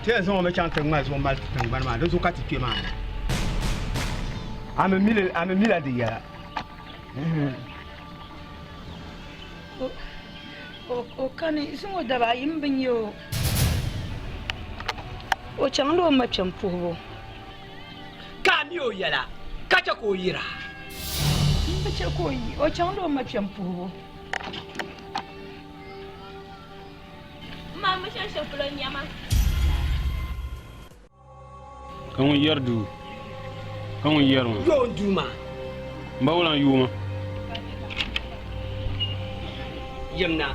Tiens, on me chante moi, on mal ma deux quatre tu man. Am mila dia. O kani sun da ba yin bin yo. O chan lo ma chan pubo. Ka mi o yala. Ka ta ko yira. Ba ce ko yi, o chan lo ma chan pubo. Mama shan shafura nyama. Kan yardu. Kan yarma. Yo nduma. Mbawlan yuma. Yamna.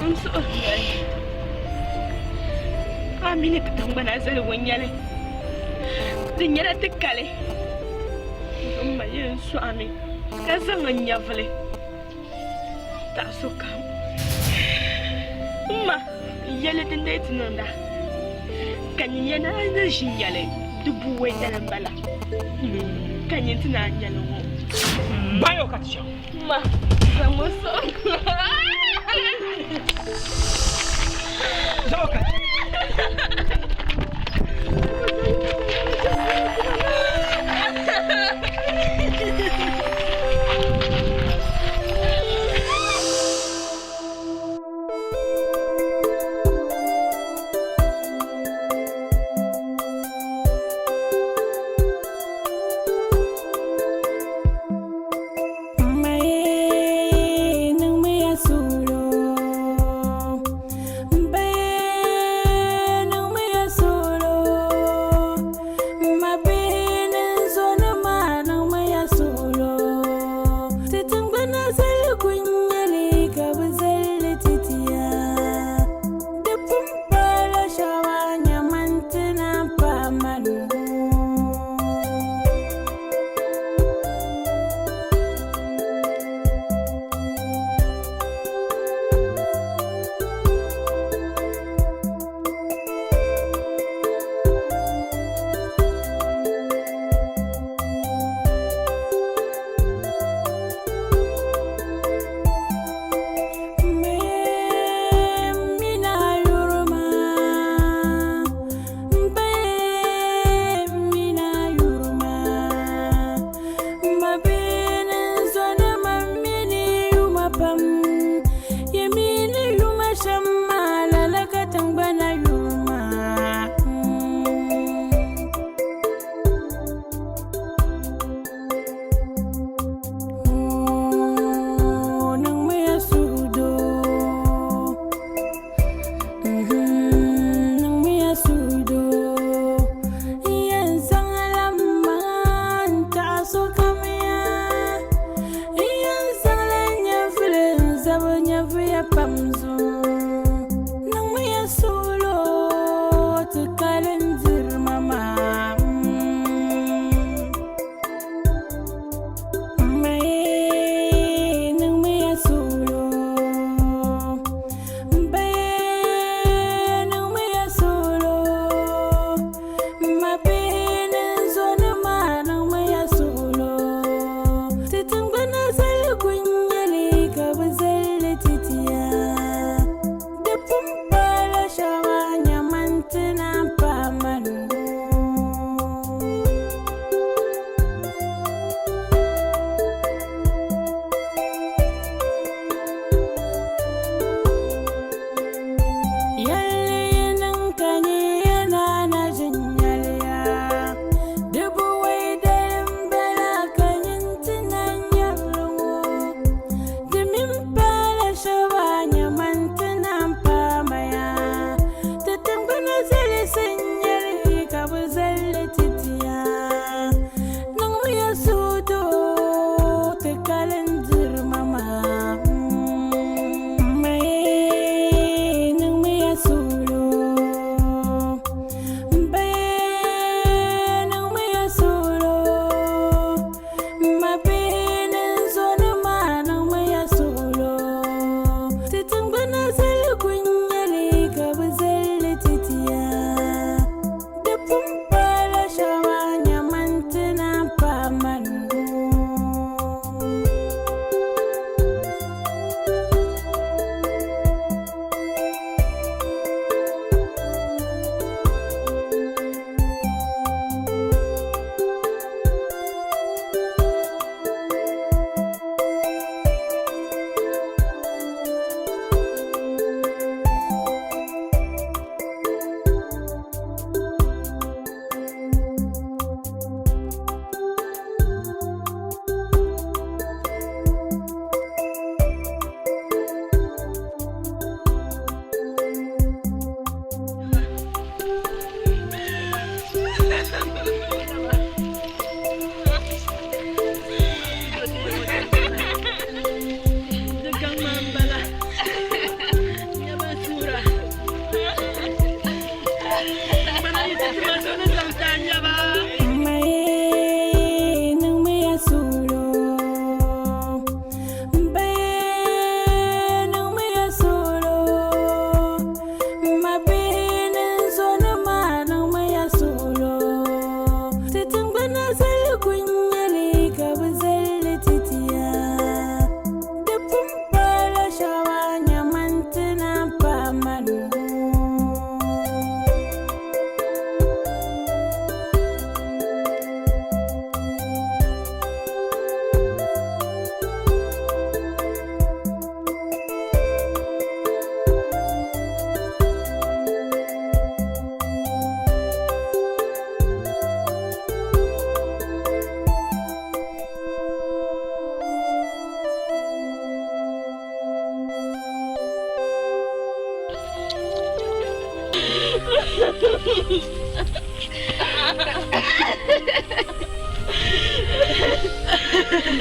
I'm sorry. Amine ta tambana zai wanyale. Dinyara ta kale. Amma yin su amin. Ka san an yafale. Ta so kam. Amma yale din dai tunanda. Kan yana da shi yale dubu wai da bala. Kan yin tuna yale wo. Bayo ka tisha. Ma, vamos só. Zoka.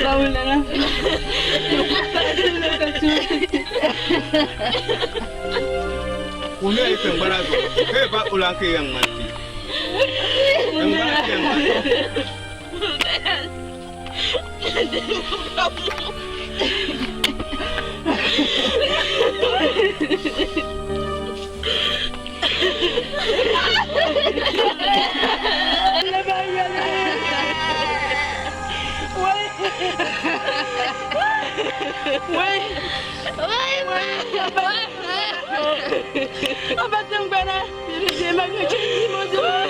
Baulana. Ulu ay pembarazo. Kaya ba ulang ke yang mati? Pembarazo yang mati. Abatang bana, hindi magkakini mo doon.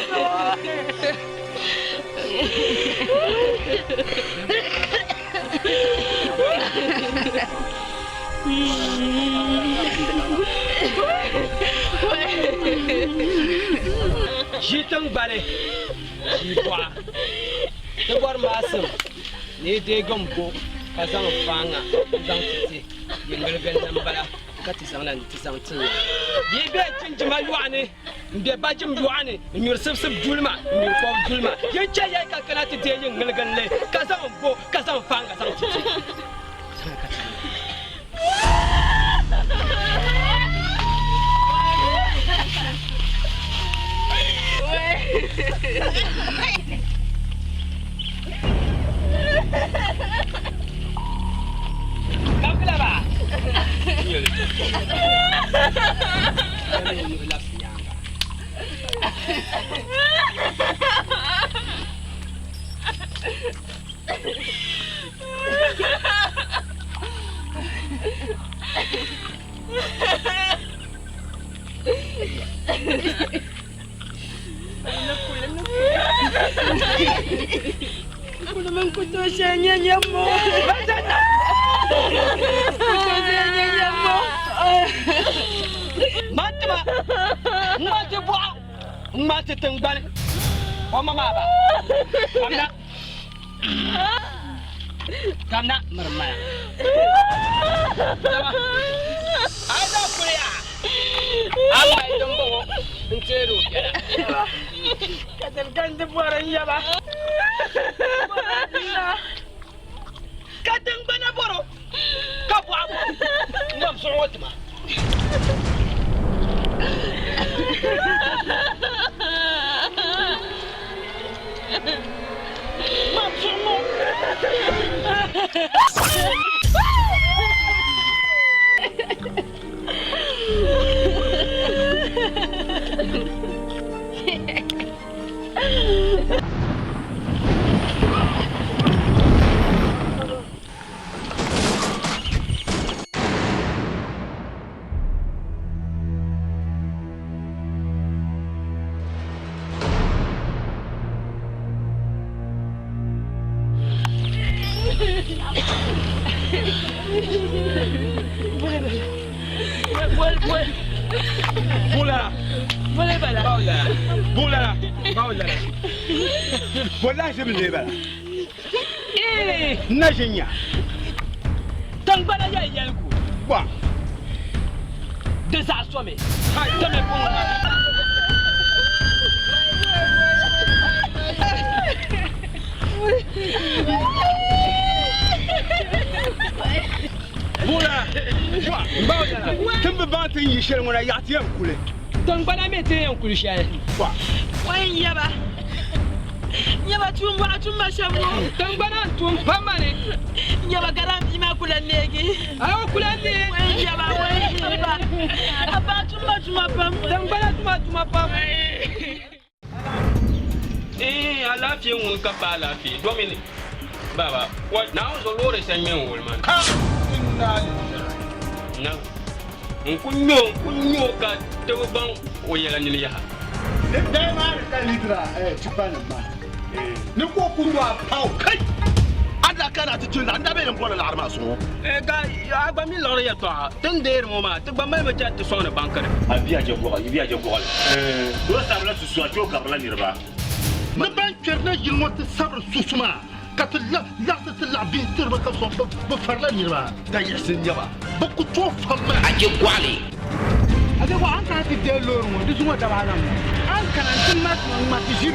Jitang bale, jibwa. Tebor masam, ni degam bo, kazang fanga, kazang titi, yengal ben nambala, katisang nan tisang tinya. Yebe cinjima yuane, mbe bajim yuane, nyur sub julma, nyur kof julma. Yencha yai kakana titi yengal ganle, kazang bo, kazang fanga, kazang titi. Kau kenapa? Aku naman kutusan niya mo. Kutusan niya mo. Mati ma, mati buang, mati tenggal. Mama apa? Kamna mermaya. Ada kuliah. Apa itu bawa? Enceru ya. Katakan sebuaran ya ba. Kadang bana boro. Kapu apa? Ngam sorot ma. Mam sorot. Wallahi sai mun ne ba. Eh, Na jinya. tangbala ya yelku. Ba. Desa some. Ha, tame pon. Bula. Ba. Tun ba tin yi shirin wani ya tiyan kule. Tangbala me te yan kulisha. Ba. Wai yaba. Yaba tumba shabu. Tangbala tum pamane. Yaba garam ima kula negi. Ayo kulande. Wai yaba. Aba tumba pam. Tangbala tuma pam. Eh, alafiye mun ka ba alafiye. Domini. Baba, what now zo lore san men wol man. Ha. Inna Na. Kunyo ka to ban o yela ni ya. dai ma da litra tipana ma ni ko kun wa pau kai ada kana ta tunda anda bai nan bola arma so Ga agba mi lore ya to. Ten der mo ma. Te gba mai ma cha te so na bankare. abiya je ko do sabla su so to kabla nirba na ban kerna yilmo ta sabr susuma katla la ta la bin tirba ka so ba farla nirba da yasin yaba ba ku to famma ake wa an ka ti de lorun wo du sun wa da ba nan ban karantin ma tijir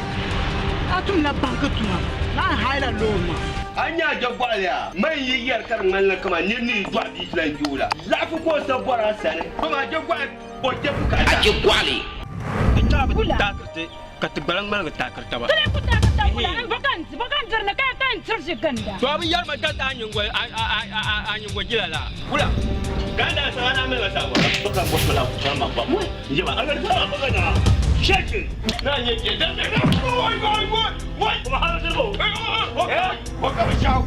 atun na banka tuma na haila loma anya jagwalya mai yiyar karin Allah kama ni dwa bi filan jula lafi ko sabora sane kuma jagwal o te bukata jagwali ita bu takarte ka tbaran mal ka takarta ba tare ku takarta kula bakan jarna kai kan cirshi ganda to abin yar mai kanta anyin gwa jilala kula ganda sana mai ga sawa baka bosso la ku ma ba je ba agar ta baka na shekin na yake da wai kuma har da go ko ka chao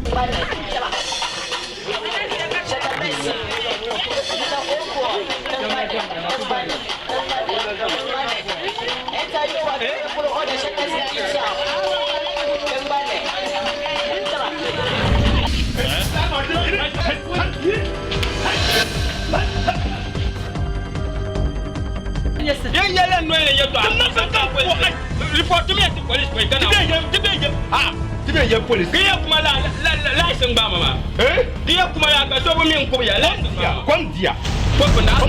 Yalla no ya to report to me to police boy kana tibe ye police kiya kuma la sin ba mama kiya kuma ya ka so min ko ya la kon dia ko na ko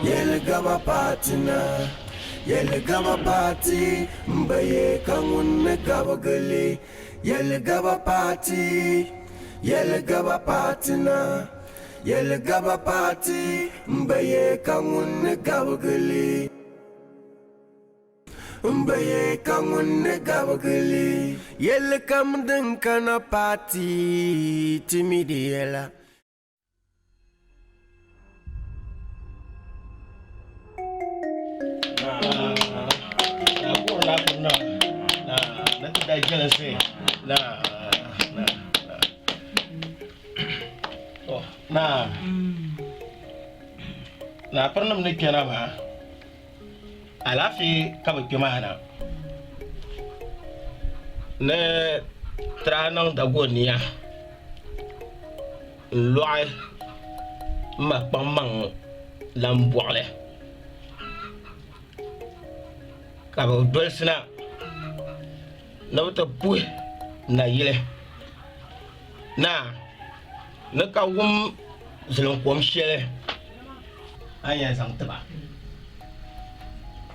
Yelgaba patina Yelgaba pati mbaye kangunne gabagali Yelgaba pati Yelgaba patina Yelgaba pati mbaye kangunne gabagali mbaye kangunne gabagali Yelkam dinkana pati timidi yela na pernah menikah nama alafi ka bɛ kpɛ maa na ne tira niŋda goniya n lɔɣi n ma kpaŋ maŋ lan bɔɣili ka bɛ dolisina ni bɛ ti puhi na yili na ni ka wum zilinkom shɛli a yɛn zaŋ tiba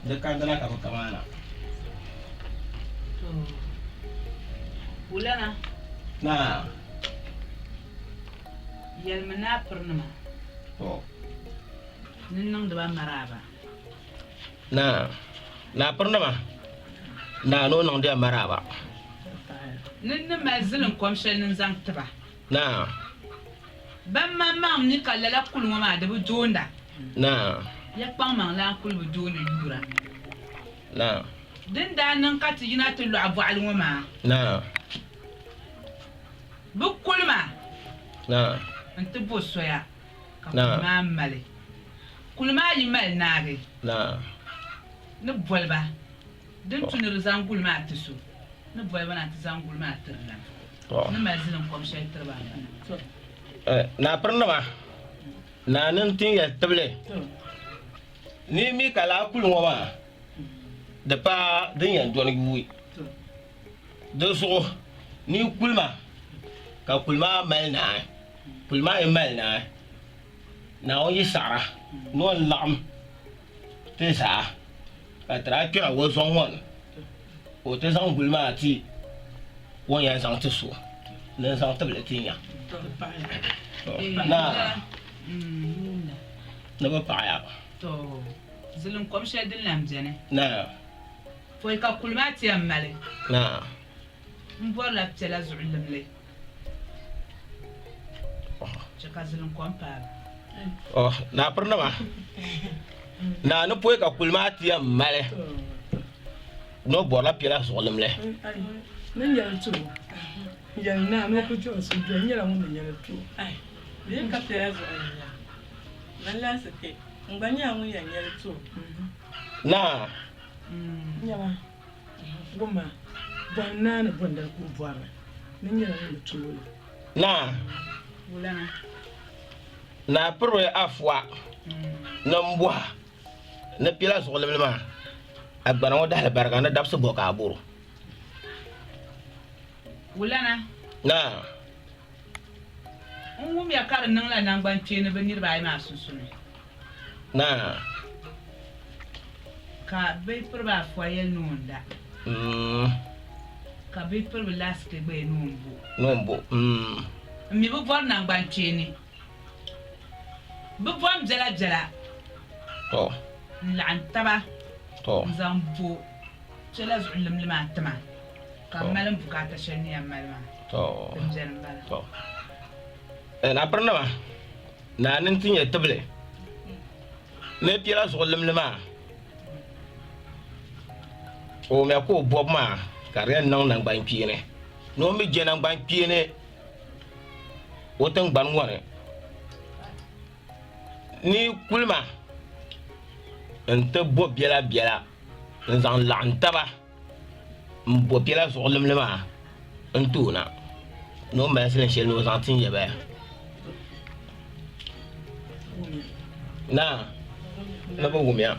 di kandina ka bɛ ka maa na Wulana na yɛlimi naapirinima ni niŋdiba maraaba na naapirinima na ni o niŋdiya maraaba ni ni mali zilinkom shɛli ni zaŋ tiba na ban maŋ ni ka lala kuli ŋɔ maa di bi doonda na ya kpaŋ maŋ lan kuli bi dooni yuura na din daa niŋ ka ti yina ti lɔɣi bɔɣili ŋɔ maa na bi kuli maa na n ti bo soya ka Na. kuli maa mali kuli maa yi mali naagi na ni bɔliba din tu ni di zaŋ guli maa ti so ni bɔliba na ti zaŋ guli maa tiri la to ni mali zilinkom shɛli tiriba naapirinima na ni tin yɛli tibili ni mi ka laa kuli ŋɔ maa di pa din yɛn dɔni yuui di zuɣu ni kuli ma ka kuli maa mali naai kuli maa yi mali naai naawuni yi saɣara ni o laɣim ti zaa ka tira kpɛra o zɔŋ ŋɔ ni o ti zaŋ guli maa ti o yɛn zaŋ ti so ni zaŋ tibili ti nya na ni bi paɣaya to zilinkom shɛli din lan biɛni na foi ka kuli maa ti yɛn mali na n bɔrila piɛla zuɣu limli chɛ ka zilinkom paara naapirinima na ni pooi ka kuli maa ti yɛn mali ni o bɔrila piɛla zuɣu limli ni nyɛli tuo yɛli naa ni o ku chɔɣi so biɛni nyɛla ŋun ni nyɛli tuo Bien ka piɛla zuɣu limla man laasi kpe n gba nyɛla ŋun yɛn nyɛli tuo na nyɛma gumma bɔn naa ni bɔn dali kuri bɔrili ni nyɛla ŋun ni tuoli na wulana naapiri afuwa ni n bɔha ni piɛla zuɣu limli maa a gbana ŋɔ dahali bariga ni dabisi bɔ ka a buru wulana na n wumya ka di niŋla nangbani kpeeni bi niraba ayi maa sunsuuni na ka bi piriba afuwa yɛli noonda ka bi piribi laasike gba yɛ noonbo nombo n mi bi bɔri nangbani kpeeni bi bɔm biɛla biɛla to n laɣim taba to n zaŋ bo piɛla zuɣu limli maa tima ka n mali n bukaata shɛli ni yɛn mali maa to din biɛni n bala to naapirinima na ni ti nyɛ tibili ni piɛla zuɣu limli maa o mɛ ko o bɔbi maa ka di yɛn niŋ nangbani kpeeni ni o mi je nangbani kpeeni o tingbani ŋɔ ni ni kuli ma n ti bo biɛla biɛla n zaŋ laɣim taba n bo piɛla zuɣu limli maa n toona ni o mali silin shɛli ni o zaŋ tin yɛbaya na ni bi wumya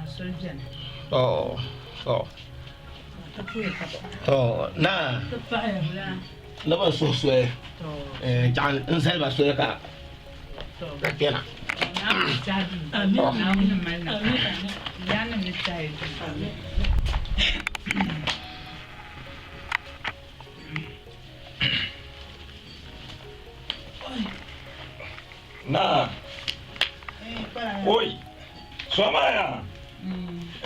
soli biɛni na ni bi suhi soli chaɣan n zaliba soli ka kpɛna Na. Oi. Somaya.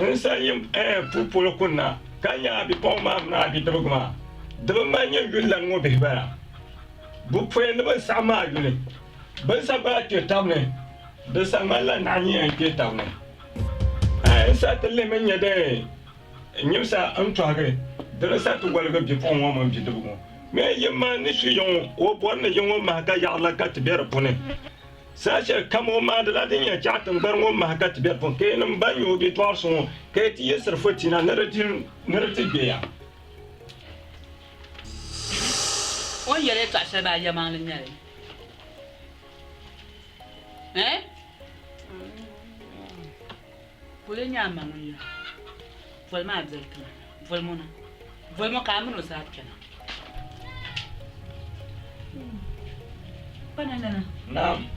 Nsa yim pupolo kunna. Kanya bi pon ma na bi dogma. Daba ma nyɛ yulan ŋɔ bihi bala. Bu pɔɛ ni bi saɣi maa yuli. Bin sa bala kpɛ tabi ni. Di sa malila naɣi nyɛ kpɛ tabi ni. Nsa ti lemi nyɛ de nyimsa n tɔhigi. Dini sa ti waligi bi pɔn ŋɔ min bi dubu ŋɔ. Mɛ yim ma ni su yiŋɔ o bɔri ni yiŋɔ maha ka yaɣala ka ti bɛ di puuni. Sacha kamo ma de la dinya chatin barngo ma kat be pon ke nam banyo bi twar son ke ti yesr fotina narati be ya on yele ta se ba ya mang le nyale Pule nyama ngoya vol ma abzelka vol mona vol mo ka mo sa kana Banana Naam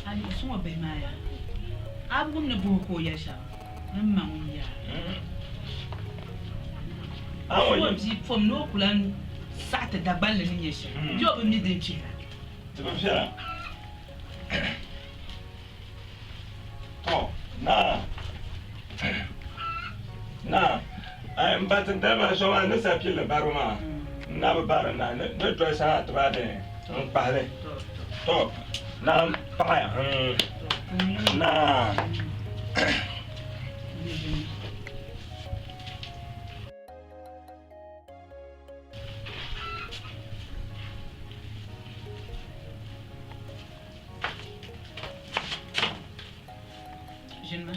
ani sumo be maya abum ne bu ko ya sha nan ma mun ya awo ji fom no kulan sata da balle ne shi jo be mi den ci to be fera na ai mbatin da ba so an sa pile baruma na ba barana ne to sa to ba de pare to na pa ya na Jinma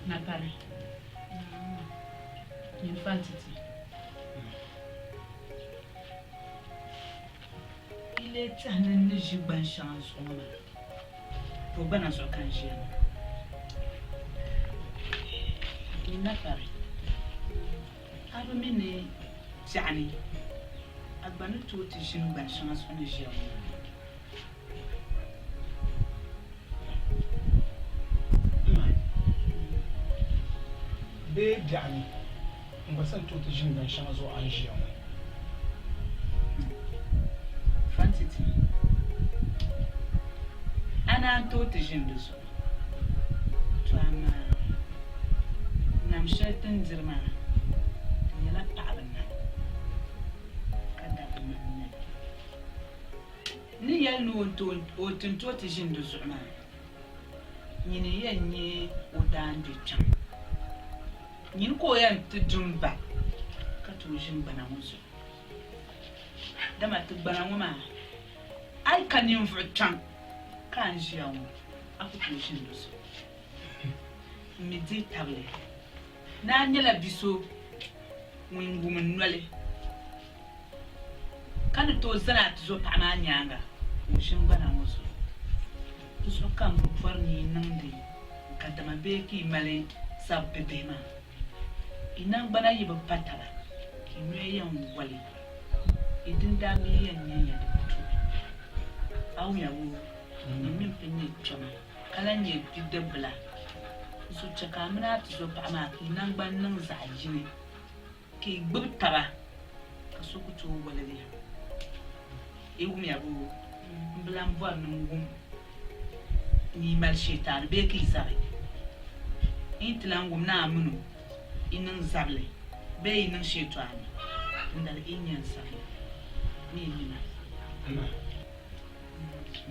na pare infantity il est un ne jiban chance on pour bana so kan je ni na pare aba mini yani abanu to ti jin ban chance on je be yani mbasan to ta jin ban shan zo an shi yawa Fantity ana to ta jin da su to amma nam shaitan dirma ya la ta'aban nan kada kuma ne ni ya no to o tun to ta jin da su ma ni ne yanni o dan de chan ni ko yan ta jumba ka to jin bana musu dama ta bana mu ma ai kan yin futan kan shi yawo aku to shin dusu mi di table na nyela biso wingu mun nole kan to sana to zo pa ma nyanga mu shin bana musu so kan bu farni nan di kadama be ki male sabbe be ma inan bana yi ba patala ki me yan wali idin da me yan ya da mutu aw ya wo ni min pinni chama kala nye bidda bla so chaka mina to so pa ma ki nan ban nan za jini ki gbutara ka so ku to wala de e wumi ya bu blam vo nan gum ni mal shaitan be ki sabe intlan gum na amunu inin zable be inin shaitan ndal inyan sabe ni nina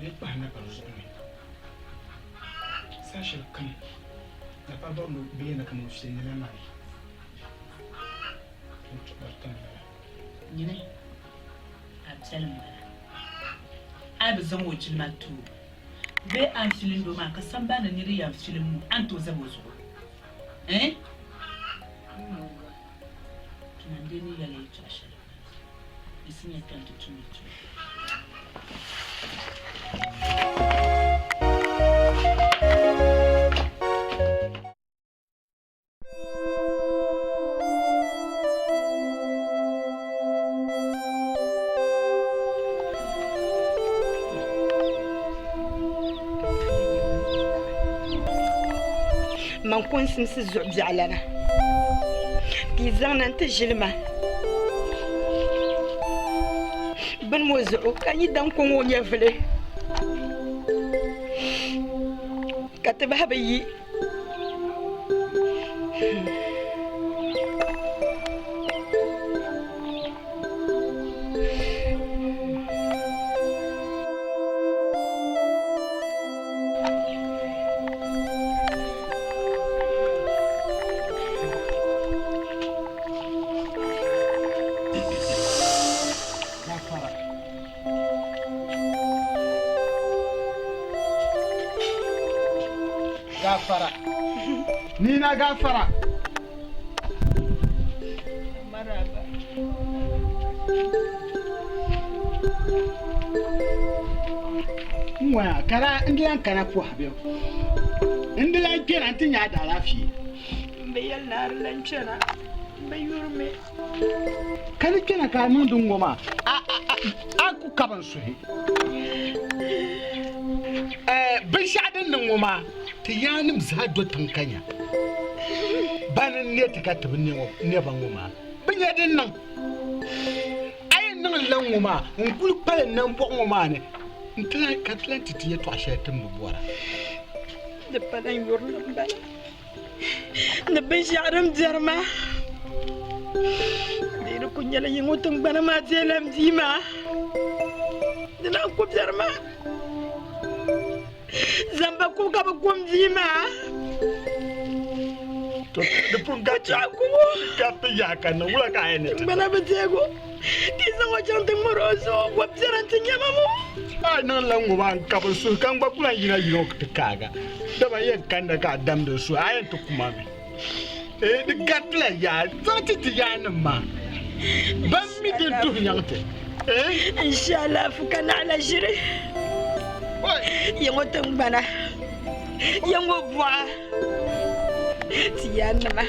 ne ba na kan zo ne sashi kan da fa ba mu be na kan shi ne na mai to ba ta ni ne a tsalim ba zan wucin matu be an filin do ma ka san ba na ni riya filin mu an to zabo zo tunandeni yale itosha isinya kantu tumitu man kun simsi zuɣu biɛɣulana ti zaŋna ti ʒili ma bini ŋɔ zuɣu ka nyɛ dan ko ŋɔ nyɛ vili ka ti bahi bi yi gafara ni na gafara maraba mwa kara ndilan kana ko habe ndilan kena tinya da lafiya mbe yalla lanchana mbe yurme kan kena ka mun dungoma a ku kaban su bin shadin nan goma ta yanim za do tankanya banan ne ta ka tabin ne ban goma bin yadin nan ai nan lan goma un kul palen nan bo goma ne ntla katlanti ti to ashe tun bora da padan yurlan bala da bin sharam jarma dinu kunyala yingutun bana ma zelam dima dina ku jarma zamba ku ka kum dima to da pun gacha ku gatta ya kan wala ka ene bana betego ti zango chantin moroso ku jarantin yamamu ai nan lango ban ka ba su kan ba kula yina yino ta kaga da ba yin kan da ka dam da su ayan to kuma me da gatla ya zati ti yana ma ban mi da to yante inshallah fukana ala jiri yango tangbana yango bwa ti yana ma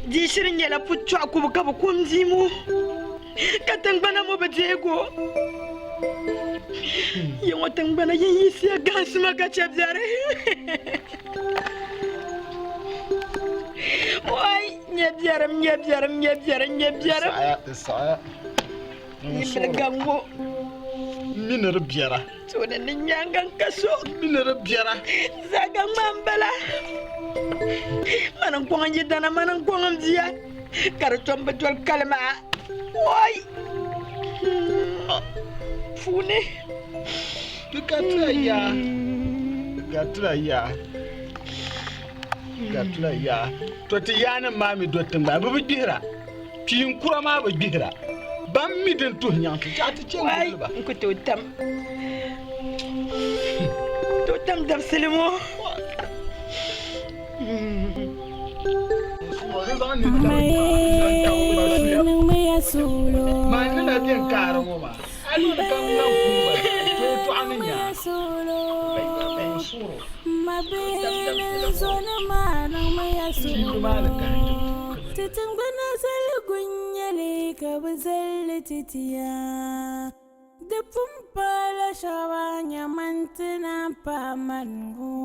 di shirin yala putwa ku ka ba kunzimu ka tangbana mo betego yango tangbana yin yisi gasma ka chabzare Wai, nyebjaram. Saya. Ini ganggu. Minar biara. Sudah ninyangang kaso. Minar biara. Zagang mambala. Manang kuangan jidana, manang kuangan dia. Karutom betul kalma. Wai. Fune. Gatla ya to ti yana mami dotin ba bu bihira tin kura ma ba bihira ban mi den to nyant ta ta ce ba ku to tam dar selimo ma ni na den karo ma alu da kan nan ku ba to aninya zona mana maya titin bana sal gunyale ka bazal titiya da pumpala shawanya mantina pamango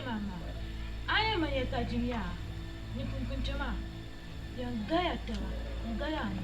Mama, I am a Yatajinia. Nipun Kunchama. Young Gayata, Gayani.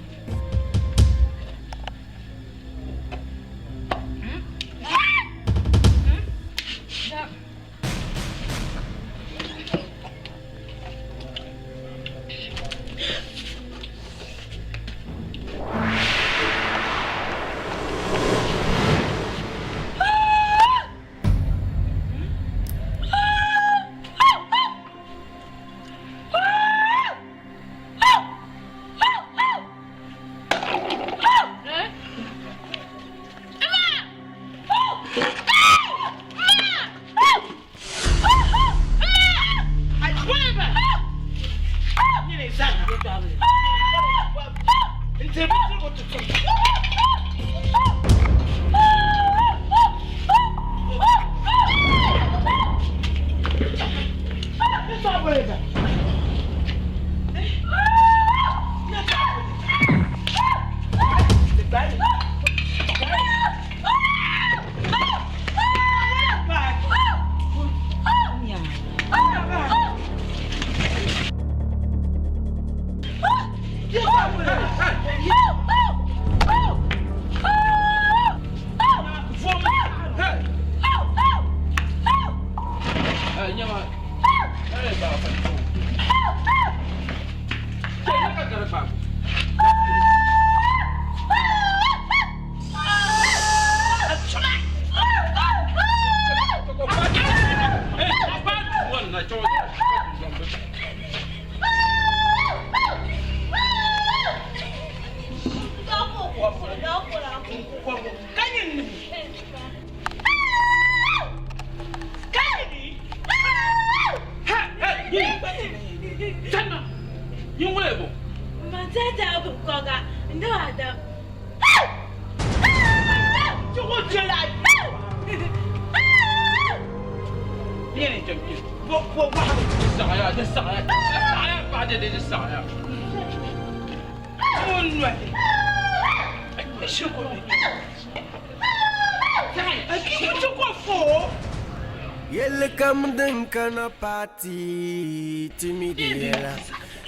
Yelle kam den kana party timidela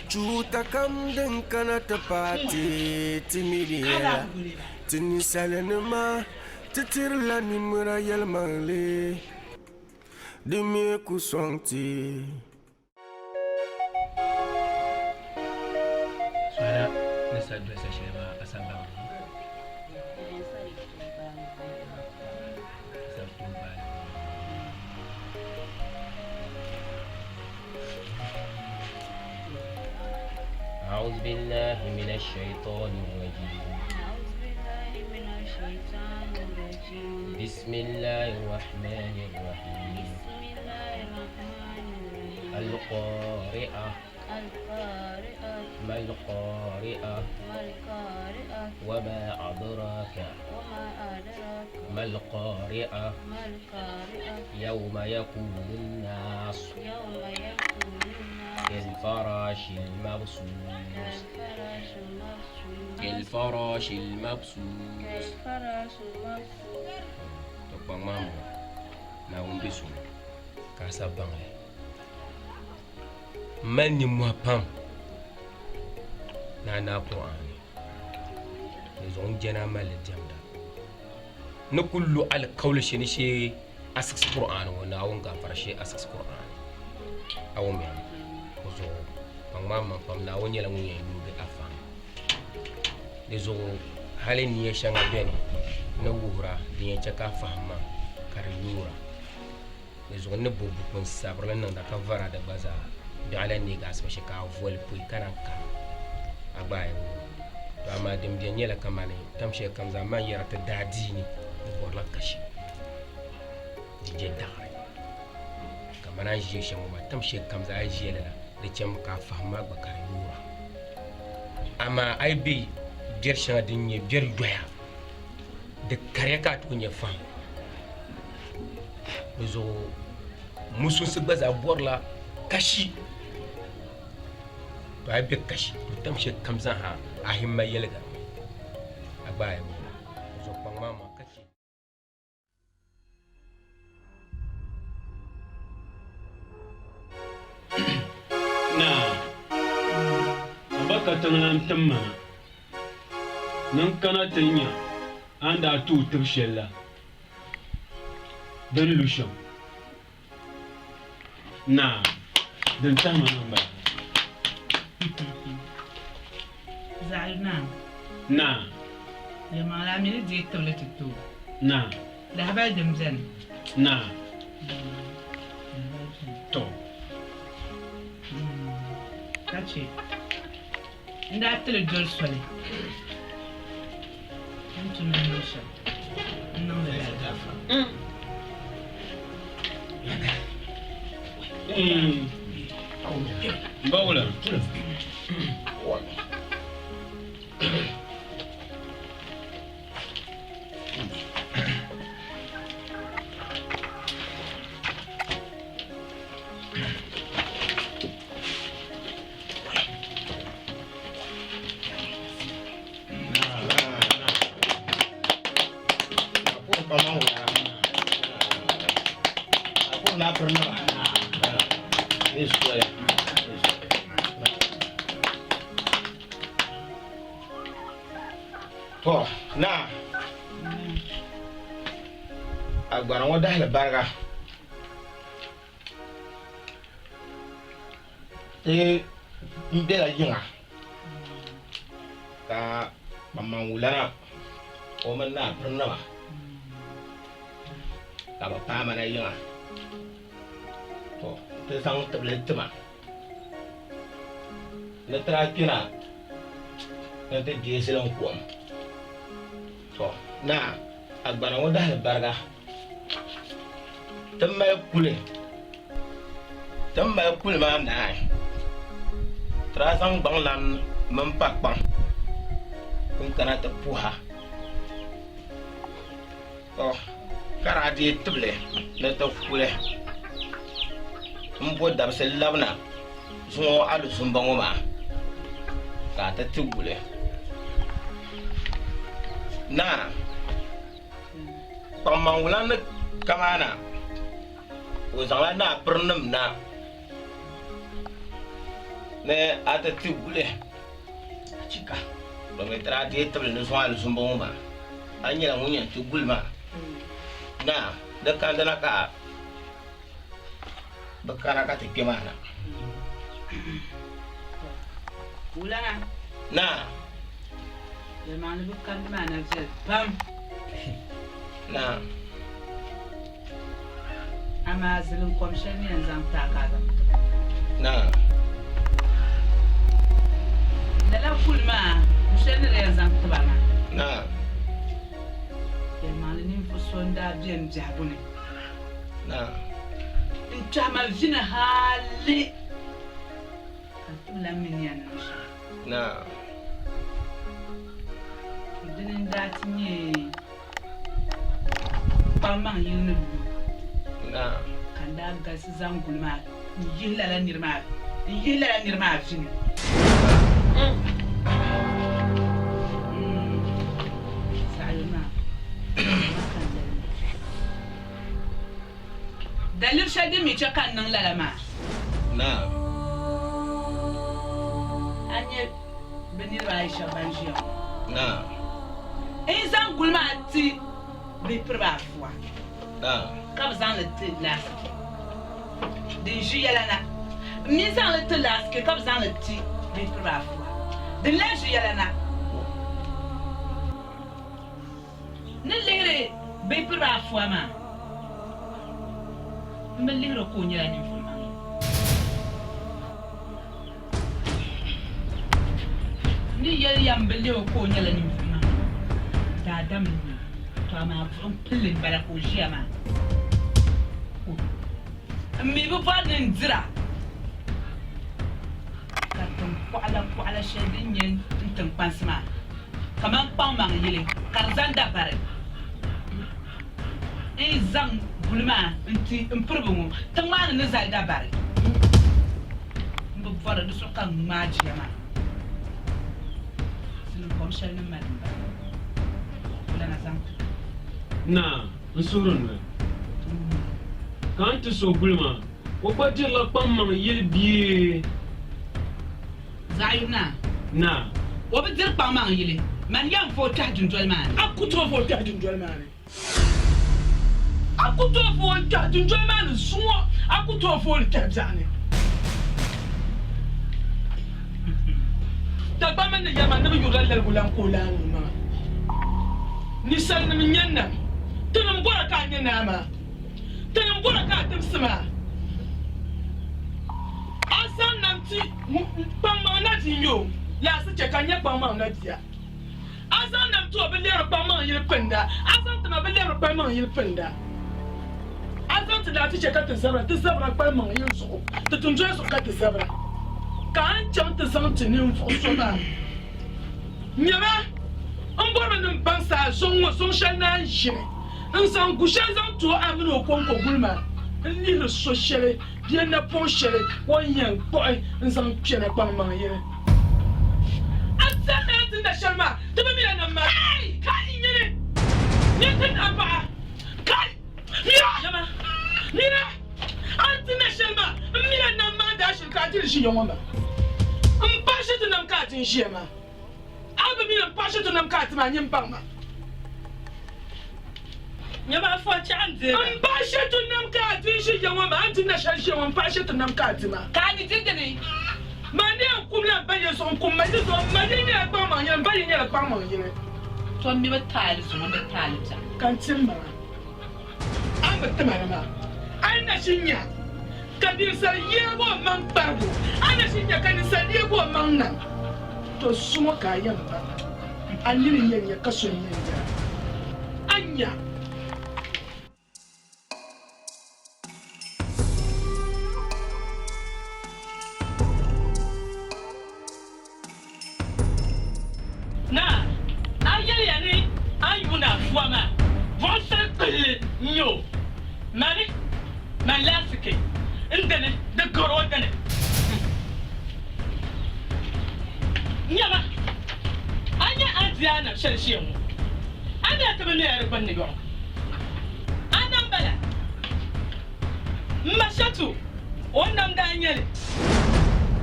chuta kam den kana ta party timidela tini salenema titirla ni mura yel male demi ku sonti Suara nesa dua seshema asamba أعوذ بالله من الشيطان الرجيم بسم الله الرحمن الرحيم القارئة ما القارئة وما أدراك ما القارئة يوم يكون الناس كالفراش المبثوث كالفراش المبثوث تبان مامو ناوم بسم كاسا بانغ من يموابان نانا قرآن نزون جنا مال الجامدة نقول على قول شنيشي أساس قرآن وناوم غافرشي أساس قرآن أو مين zo mama pam na wonya la munya yube afam dezo hale ni shanga bene na wura ni chaka fahma kariyura dezo ne bobu kun sabra nan da kavara da baza da ala ni gas ba shaka vol pui kananka abaye to amma dem de nyela kamane tamshe kam za man yarata dadini da borla kashi dije dare kamana je shamo ma tamshe kam za je la da cem ka fahma bakar yura amma ai bi biyar shanga dinye biyar doya da kare ka tunye fam zo musu su baza borla kashi to ai bi kashi to tamshe kamzan ha a himma yelga agbaye mu zo pangma ma kashi baka tana tamma nan kana tanya anda tu tibshella dan lushan Na. Den tama nan ba. Zayu na. Na. Ya mala mi di tole tito. Na. Da habal dem zen. Na. To. Kachi. Nda tele dol sole. Antu na nosha. Non le da. Bawla. Na pernah. Ini sudah. To, na. Agora não dá barga. Mbela jinga. Ka mamangulana. O mana pernah. Ka pa mana jinga. To, sang tablet ma. Letra kina. Nanti dia silang kuam. To, na agora não dá barga. Tambah kule mana dah. Terasang banglan mempak bang. Kena terpuha. Oh, karadi teble, letak kule. Membuat dapat selabna. Semua alu sumbang oma. Kata tu boleh. Nah, pembangunan kemana? Usahlah nak pernah nak. Ne ada tu boleh. Cika. Bagi terhati terbeli nusual sumbang oma. Hanya lamunya tu boleh mah. Nah, dekat dengan kak. Bekana kata gimana? Ulana. Nah. Gimana bukan mana je? Pam. Nah. Ama zelum komshen yang zam takada. Nah. Dalam kulma, komshen yang zam tabana. Nah. Gimana ni fusonda bien jabune. Nah. Incamal zina hali. Katulah minyan nusha. Nah. Dinin datinya. Pamang yunu. Nah. Kanda gas zangulma. Yilala nirma. Yilala nirma zini. Sayuna. Dalil shadi mi chakan nang lalama. Nah. Anye benir Aisha banjio. Nah. Insan gulma ati bi perba fwa. Nah. Kab zan le te las. Din jiyalana. Mi zan le te las ke kab zan le ti bi perba fwa. Din la jiyalana. Ne lere bi perba fwa ma. Me lere ko nyala ni fuma. Ni yel yam bele ko nyala ni fuma. Da dam ni to ma fun pillin bala ko jiyama. Mi bu fadin zira. Katum kwala shedin yen tin pansma. Kaman pang mang yele karzan da bare. E zang bulma inti impurbu tangman ne zai da bare. Bu fara du sokan majiyama. Komshen ni man ba. Ulana zang. Na, nsurun ba. Kan tu so bulma. O ba je la pamma yel biye. Zayuna. Na. O bi dir pamma yele. Man yam fo tahdun jolman. Akuto fo tahdun jolman. Aku to fo ka tunjo ma no so. Aku to fo le ka jani. Ta ba man ya man da yura lal gulan kolan ma. Ni san ni nyanna. Tunum bora ka nyana ma. Tunum bora ka timsima. Asan namti pamma na tinyo. La se cheka nya pamma na dia. Asan nam to be lero pamma yir penda. Asan tama be lero pamma yir penda. Asan tama ti cheka te sabra pamma yir so. Te tunjo so ka te sabra. Ka an cham te san tini fo so ba. Nyama mbora num bansa son shana jire. Nsan kushan zan to amino konko gulma. Ni le so shere, bien na pon shere, wonyen boy nsan piene pamma yir. Ati na shalma to be mi na ma kai nyene nyene aba kai yama mira ati na shalma mi na ma da shi ka ti shi yoma ba shi to nam ka tin shi ma aba mi na pa shi to nam ka ti ma nyim pa ma nyama fo chande ba shi to nam ka tin shi yoma ma ati na shi yoma pa shi to nam ka ti ma ka ni tindini Mane kumla baye son kumma ni so mane ni akpa ma yan baye ni akpa ma yire to mi betali so mi betali ta kan timba an betama ma an na shinya kadin sa yego man pargo an na shinya kadin sa yego man nan to sumo ka yan ba an ni yen ya kaso yen ya anya na ayeli yani ayuna fuama vonse kele nyo mani malasike ndene de goro dene nyama anya adiana shelshemu anya tabene yare banne go anambala mashatu wannan ga anyele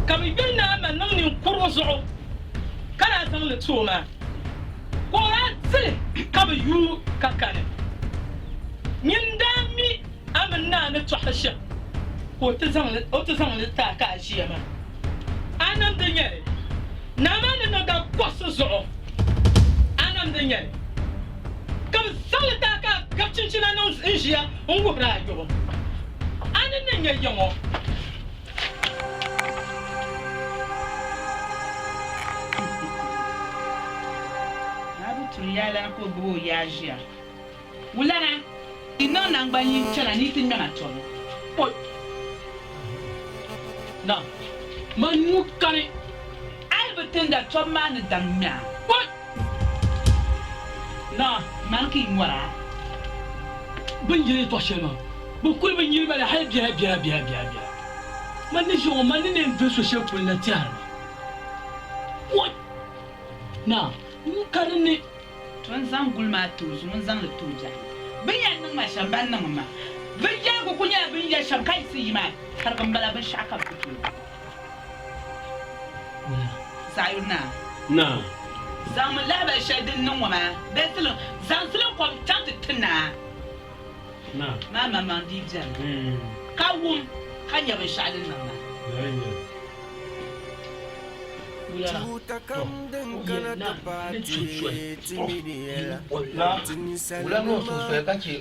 kami binna man nan kurozo kana san le tuma ko ran kaba yu kakane nyindami amanna na tuhasha ko ta san le ta ka shi ma anan danye na man na ga kwaso zo anan danye kam san ta ka gacin cina nan inshiya ungo bra yo anan danye yamo yala ko bo yajia wulana ino na ngbanyi chana ni tin na tono o na manu kare ai betenda to man damya o na man ki ngwara bunjire to shema bu ko bunjire bala hay biya man ni jo man ni ne so she ko na tiara o na kare ni tun zan gulma tuzu mun zan le tuja bin ya nan ma shamban nan ma bin ya ku kunya bin ya sham kai si ma har kan bala bin shaka fito sayuna na zan mu laba shadin nan wa ma da silon zan silon kom tant tuna na mama man di jan kawun kanya bin shadin nan ma Chuta kam den kana tapati timidiela Ula no so so kachi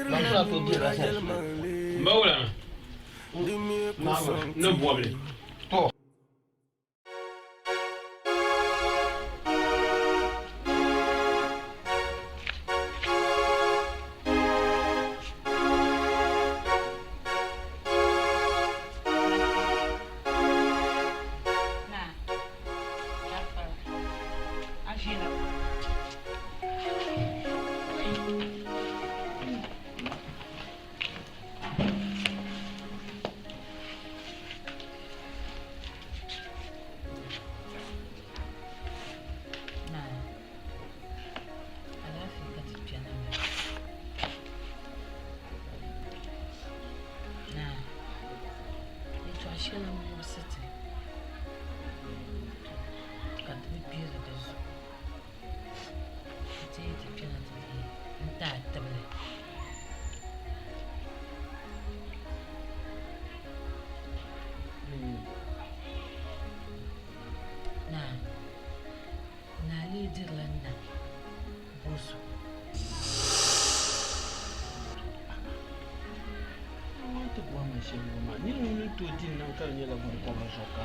na so to bi ra sai mbawla no boble to le dirlanda boso to bo ma she ma ni no to din nan kan yela bon ko ma so ka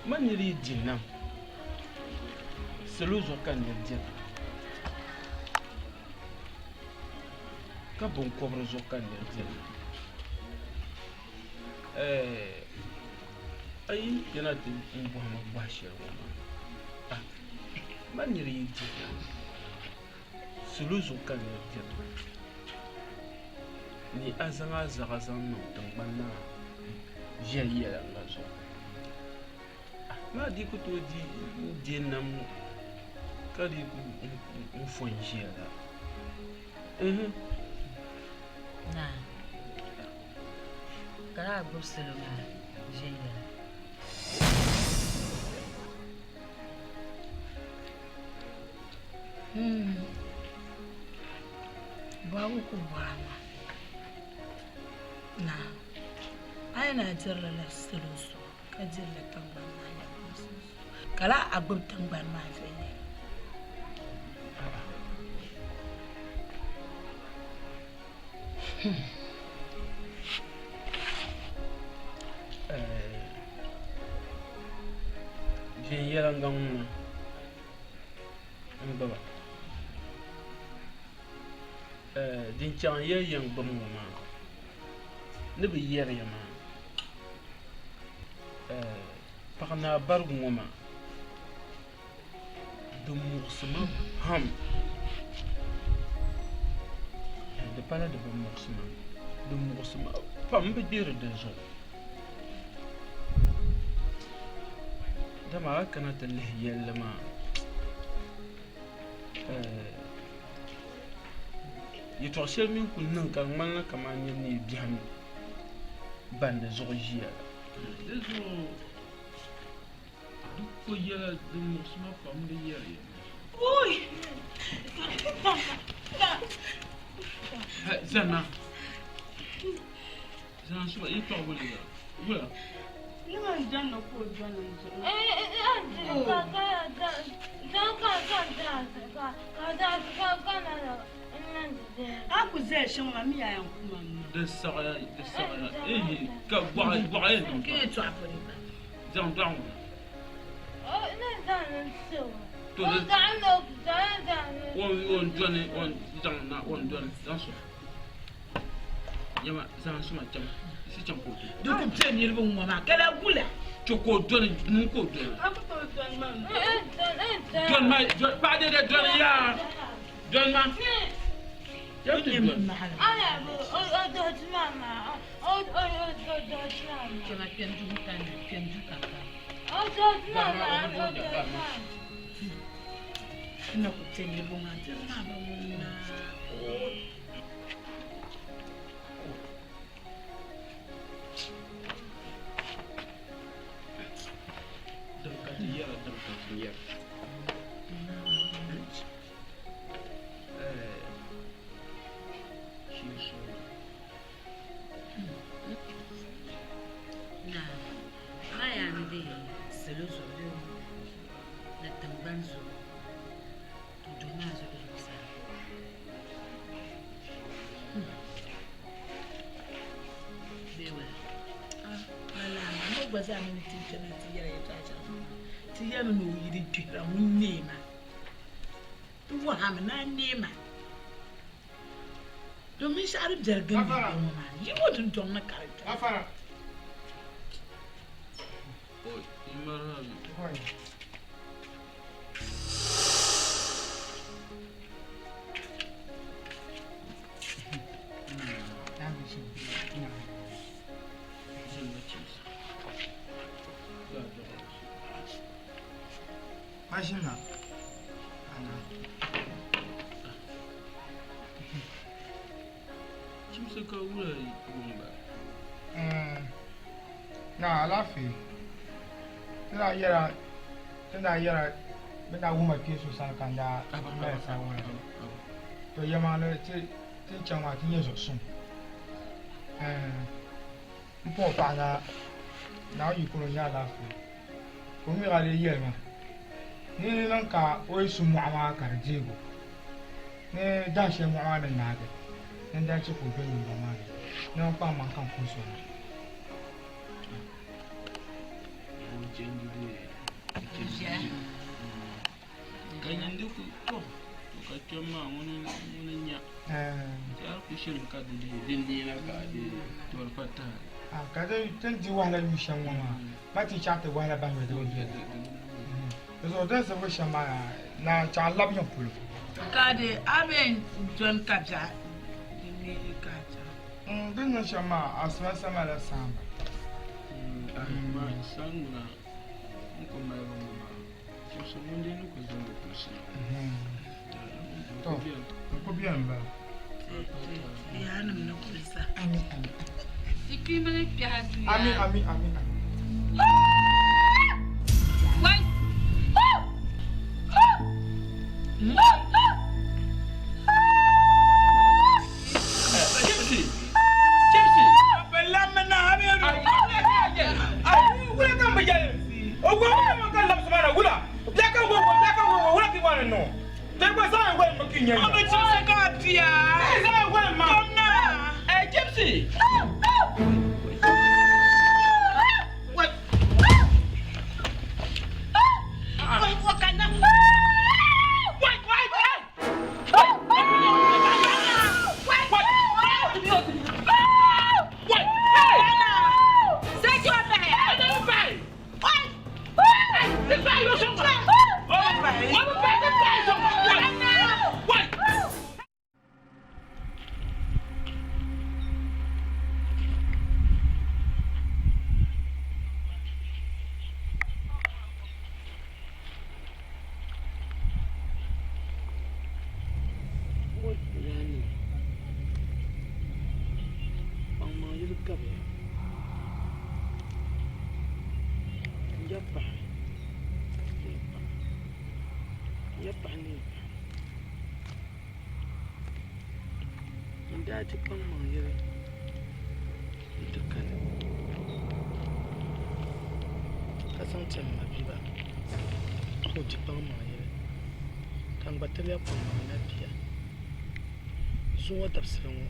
man yiri din nan selu zo kan ne din ka bon ko bro zo kan ne din ai yana da bo ma ba shi ma man yiri din sulu zo kan ne din ni azanga zagazan no tangbanna jeya la zo ma di ko to di nam ka di un fon jeya na kara gobselo na jeya babu ku bama na ai na jirla la sulusu ka jirla tamban ma ya kala agbab tamban ma fe ne je yela ngam baba din chan ye yang bam ma ne bi yer ya ma parna bar ngoma de mursuma ham de pala de mursuma pam bi dir de zo da ma kana talhiya lama yitorsel min kun nan kan man kama ni bihan bande zogia deso ko yela de musma pam de yeri oi zana so ito wala Lima jana ko jana aku zai shin ma miya yan kuma de sara ka boa en ke to apori ba zan down na dan so to on jone on dan na on don dan so yama zan so ma jam si jam ko do ko tse ni rubu mama kala gula choko don mun ko don aku to don ma don ma ba de don ya don ma Ana o do mama o do mama kema pendu kan o do mama ina ko tse ni rubu ma tse ma ba mun na Bazamin tijana tiyara ya tacha tiyara no yiri twira mun nema tuwa hamna nema domin sharif jargan bi ma yi wotun ton na karanta afara o imara hoy Mashina. Kimse ka wura gumba. Na alafi. Tana yara bina wuma ke so san kan da na sa wura. To yama no ti chama ti yeso sun. po pa na yi ko nya la ko mi ga le yema ni nan ka o su mu ama ka jego ne da she mu ama na ga nan da ci ko be ni ba ma ne pa man kan ko so ganyen duk to ka kema wani nya ya ku shirin ka din na ka da to fata ka dai tan ji wala mi shan wama ba ti cha ta wala ba me do so da sa ko shama na cha lab yon pulo ka de aben jon kapja ni ka cha din na shama asma sama la samba amma sanna ko mai ba so mun dai ko zo ko shi to ko bien ba ya nan na kulsa ami iki mele piatu ya ami wai Gypsy bella mena abi ai wala kan bajale o go ma kan lab subana wala ya kan go wala ki wana no te ko sa ngwe makinya o be so ka tia sa ngwe ma na Gypsy what what kind of Dati pang mangyari ito ka na kasang tiyan mabiba o di pang mangyari kang batalya pang mangyari zuwa dapsirin mo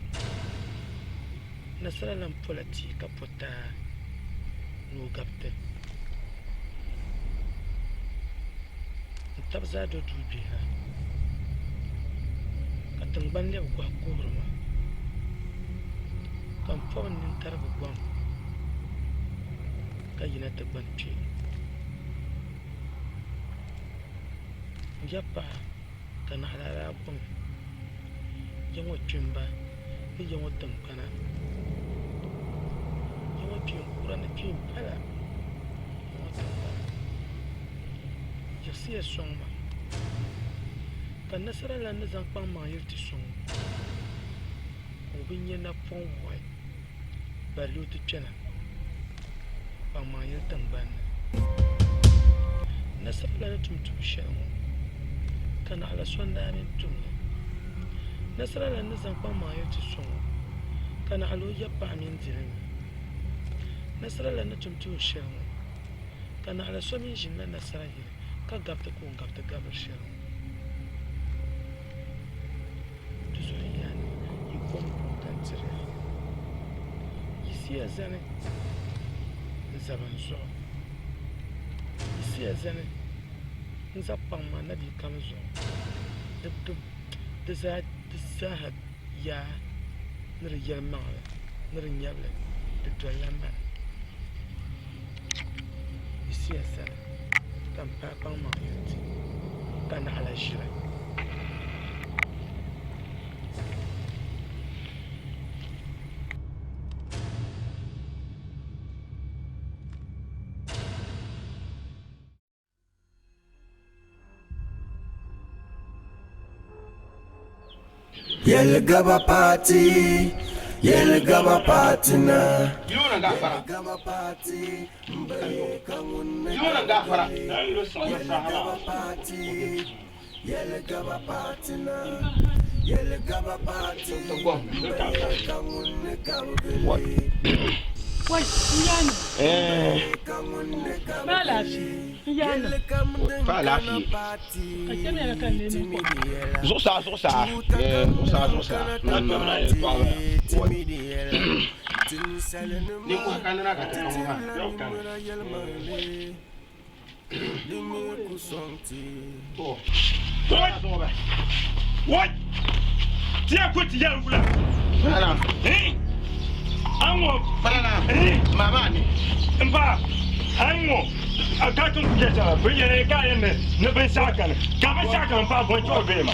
nasara lang polati kapota nugapte tabza do dubi ha katang banle gwa kurma kan fon nin tarbu gwam kayina ta banci yapa kana halala bun yawo chimba yawo tankana yawo pin kurana pin pala yawo tankana yasiya songma kan nasara la nazan pa ma yirti song obinya na fon wai balu tu chana pa ma yirtan ban nasara la tum shamu kan ala sonda min tum nasara la nazan pa ma yirti song kan alo yappa min zirin nasara la tum shamu kan ala so min jinna nasara yi ka gabta ko gabta gabar shamu Ici à Zane, nous avons un jour. Ici à Zane, nous avons pas mal de comme jour. De Zahad, ya, nous réellement, nous régnable, de toi la main. Ici à Zane, quand papa m'a dit, quand à la gire. Yel gaba party na. Yuna gafara. Gaba party, mbele kangun. Yuna gafara. Yel gaba party na. Yel gaba party. Mbele kangun kabuli. What? Wai, Yana. Ba lafi. Yana. Ba lafi. Ka kene ya kan ne ni. Zosa. Zosa. Na na ya kwa. Ni ko kanana ka ta mo ha. Yo kan. Oh. What? Tiens, quoi, tu y as un boulot? Voilà. Hein? Un mot. Voilà. Maman. Mba. Un mot. A ka tun kuje ta bayyana kayan ne ban saka ne. Ka ban saka ba bon to be ma.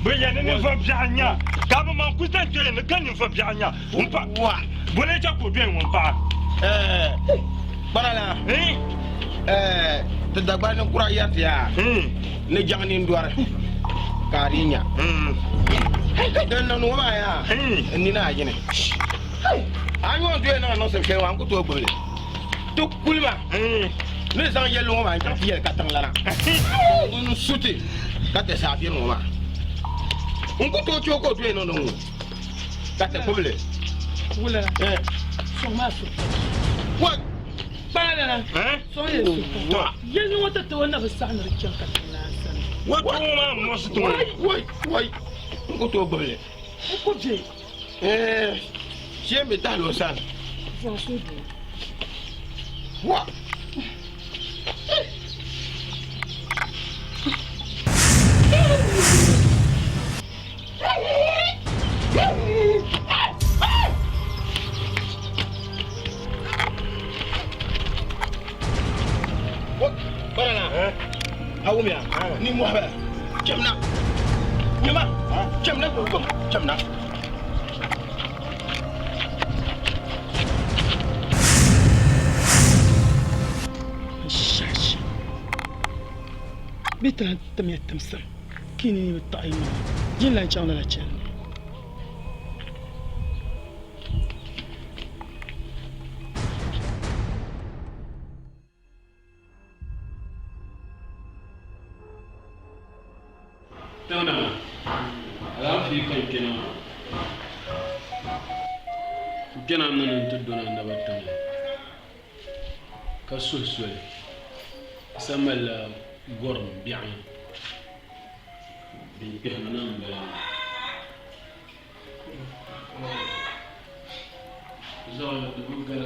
Bayyana ne fa bianya. Ka ba man kusan to ne kan ne fa bianya. Mpa. Wa. Bole ta ko bien mpa. Voilà. Te dagba ne kura yati ya. Ne jangni ndwar. Karinya. Dan no ma ya. Ni na ajine. Anyo do na no se fe wan ko to gbele. To kulma. Ne san yelo ma ta fiye ka tan lana. Un suti ka te sa fi no ma. Un ko to choko to no no. Ka te pobele. Wala. So ma so. What? Bana. So ye so. Ye ni wata to na ba sa na rikin ka na san. What ma mo so to. Wai. Un ko to gbele. Ko je. She me ta lo san. So so do. What? Barana. Awumia. Ni mo ba. Chamna. Nyama. Chamna ko. Chamna. Bita tamiyat tamsam. Kini ni ta'ayma. Jin la chawna la chen. Tana. Ala fi kan kenan. Kenan nan tuduna na batan. Kasul sul. Samal gorm bi'an. Bi kahnan ba. Zaa bugal.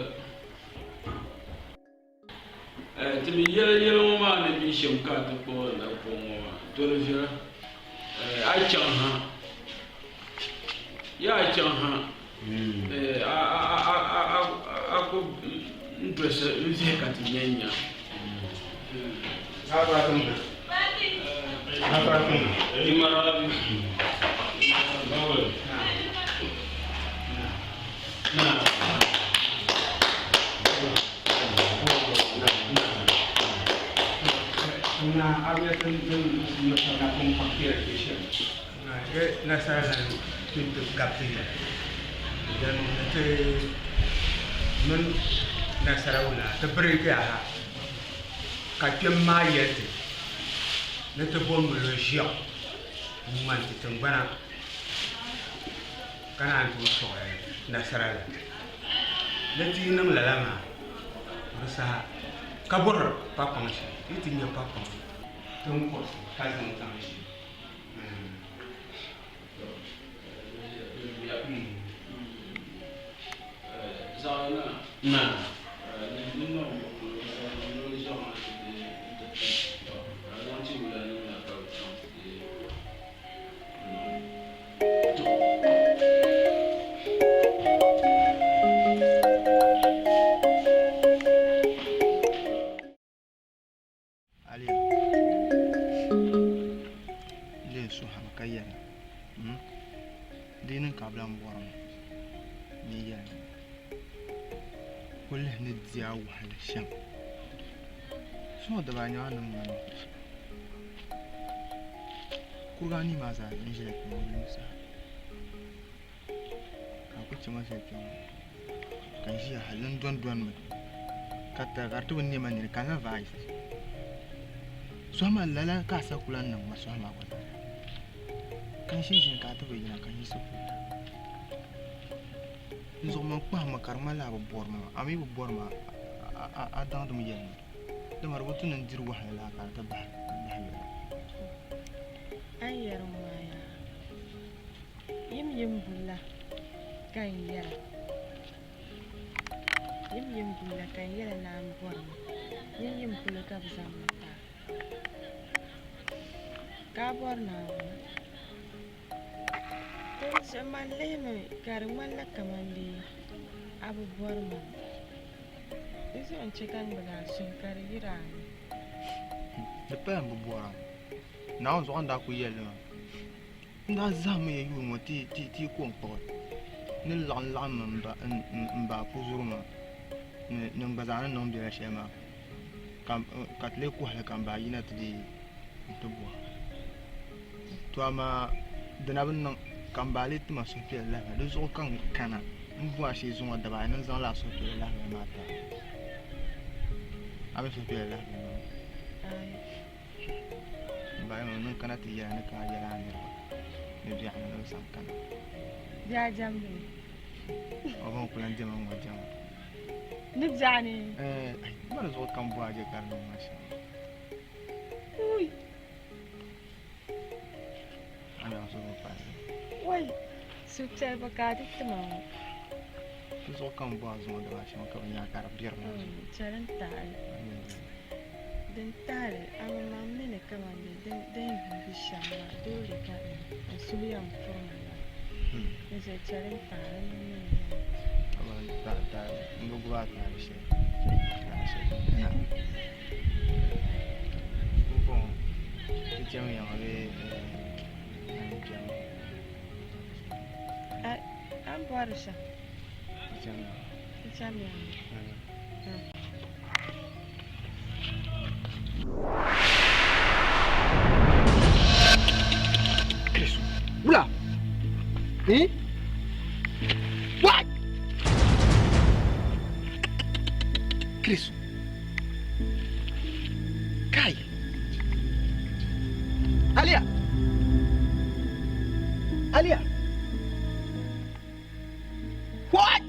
Tibi yele ma ne bi shimka ta ko na ko mo. To le jira. I can ha. Yeah, I can ha. I could dress a music at Yenya. How about them? How about them? Nah, abia na kompaktir kisah. Nah, saya pintu kapten. Dan itu men nasaraula terberi ke arah. Kajem mayat. Nanti bom Malaysia. Mesti tembana. Karena itu soal nasaraula. Nanti nang lalama. Masa kabur papang sih. Itu nya papang. Tunggu kazan kami. Zana. Nah. Kurani masa injek musa. Aku cuma sekian. Kan sih halun tuan kata kartu ini mana karena vice. Suama lala kasa kulan nang masuama ko. Kan sih kata begini kan sih seputar. Zo man kwa ma karma la bor ma ami bor ma a dan dum yen de mar wutu nan dir wax la ka ta ba ay yaram waya yim bulla kan yara yim bulla kan yara na am bor ma yim bulla ka bizam ta ka bor na Zaman leno karman la kamandi abu borma. Isu ancekan bela sungkar giran. Depan bu bora. Na on zo anda ku yele ma. Nda zam ye yu mo ti ko ko. Ni lan mba puzuru ma. Ni mbazana non bi shema. Kam katle ku hala kam ba yina ti to bo. To ama danabun non Kambali tu masuk ke lah, ada zon kan kana, buat si zon ada banyak zon lah masuk ke lah mata. Apa masuk ke lah? Baik mana kana tiada nak jalan ni, ni dia nak sangkan. Dia jam ni. Orang pulang jam orang jam. Ni jani. Mana zon kan buat je kerana macam. Ui. Ada masuk apa? Wai, sukses bakadi teman. Tu so kan buat semua dah macam kau ni akar biar. Jalan tal. Dan tal, ama mamne ne kamande dan bisha ma dole ka asubiyam forma. Ni se jalan tal ni. Abang tak nggak buat lah sih. Ya. Bukan. Macam yang ada macam. Am barisha. Macam yang. Chris, bula. What? Chris. Kai. Alia. What?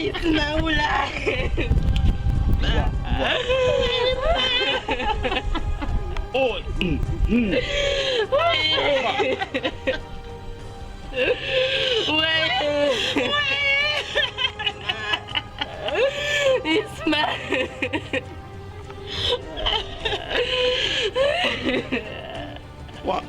Ismaula. Oh. What?